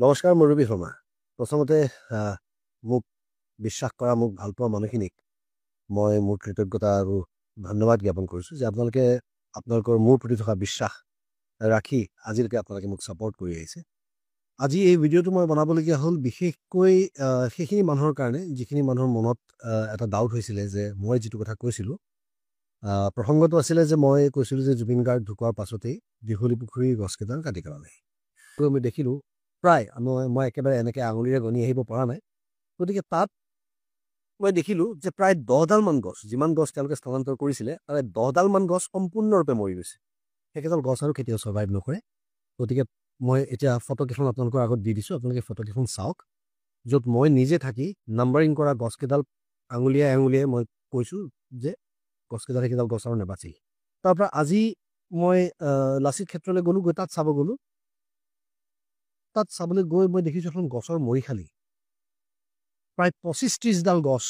নমস্কাৰ মুৰব্বী শৰ্মা। প্ৰথমতে মোক বিশ্বাস কৰা মোক ভাল পোৱা মানুহখিনিক মই মোৰ কৃতজ্ঞতা আৰু ধন্যবাদ জ্ঞাপন কৰিছোঁ যে আপোনালোকৰ মোৰ প্ৰতি থকা বিশ্বাস ৰাখি আজিলৈকে আপোনালোকে মোক ছাপোৰ্ট কৰি আহিছে। আজি এই ভিডিঅ'টো মই বনাবলগীয়া হ'ল বিশেষকৈ সেইখিনি মানুহৰ কাৰণে যিখিনি মানুহৰ মনত এটা ডাউট হৈছিলে যে মই যিটো কথা কৈছিলোঁ। প্ৰসংগটো আছিলে যে মই কৈছিলোঁ যে জুবিন গাৰ্গ ঢুকোৱাৰ পাছতেই দীঘলী পুখুৰীৰ গছকেইডাল কাটি পেলালে। তো আমি দেখিলোঁ প্ৰায় মই একেবাৰে এনেকৈ আঙুলিৰে গণি আহিব পৰা নাই। গতিকে তাত মই দেখিলোঁ যে প্ৰায় 10ডালমান গছ, যিমান গছ তেওঁলোকে স্থানান্তৰ কৰিছিলে তাৰে 10ডালমান গছ সম্পূৰ্ণৰূপে মৰি গৈছে। সেইকেইডাল গছ আৰু কেতিয়াও ছাৰ্ভাইভ নকৰে। গতিকে মই এতিয়া ফটোকেইখন আপোনালোকৰ আগত দি দিছোঁ, আপোনালোকে ফটোকেইখন চাওক, য'ত মই নিজে থাকি নাম্বাৰিং কৰা গছকেইডাল আঙুলিয়াই মই কৈছোঁ যে গছকেইডাল সেইকেইডাল গছ আৰু নেবাচেই। তাৰপৰা আজি মই লাচিত ক্ষেত্ৰলৈ গ'লোঁ, গৈ তাত চাব গ'লোঁ। তাত চাবলৈ গৈ মই দেখিছোঁ এখন গছৰ মৰিশালি, প্ৰায় 25-30ডাল গছ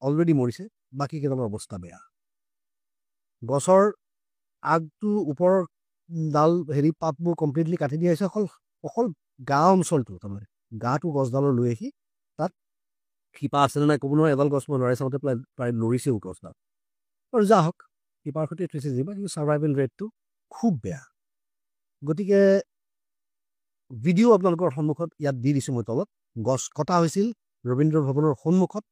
অলৰেডি মৰিছে, বাকী কেইডালৰ অৱস্থা বেয়া। গছৰ আগটো ওপৰৰ ডাল পাতবোৰ কমপ্লিটলি কাটি দিয়া হৈছে, অকল গা অঞ্চলটো, তাৰমানে গাটো গছডালৰ লৈ আহি তাত শিপা আছেনে নাই ক'ব নোৱাৰে। এডাল গছ মই লৰাই চাওঁতে প্ৰায় লৰিছেও গছডাল। আৰু যা হওক, শিপাৰ সৈতে থৈছে যিবা, কিন্তু ছাৰ্ভাইভেল ৰেটটো খুব বেয়া। গতিকে ভিডিঅ' আপোনালোকৰ সন্মুখত ইয়াত দি দিছোঁ মই তলত। গছ কটা হৈছিল ৰবীন্দ্ৰ ভৱনৰ সন্মুখত।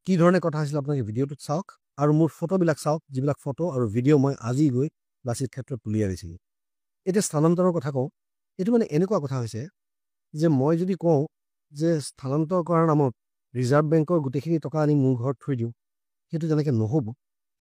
কি ধৰণে কটা হৈছিল আপোনালোকে ভিডিঅ'টোত চাওক আৰু মোৰ ফটোবিলাক চাওক, যিবিলাক ফটো আৰু ভিডিঅ' মই আজি গৈ লাচিত ক্ষেত্ৰত তুলি আনিছিলোঁ। এতিয়া স্থানান্তৰৰ কথা কওঁ। এইটো মানে এনেকুৱা কথা হৈছে যে মই যদি কওঁ যে স্থানান্তৰ কৰাৰ নামত ৰিজাৰ্ভ বেংকৰ গোটেইখিনি টকা আনি মোৰ ঘৰত থৈ দিওঁ, সেইটো তেনেকৈ নহ'ব।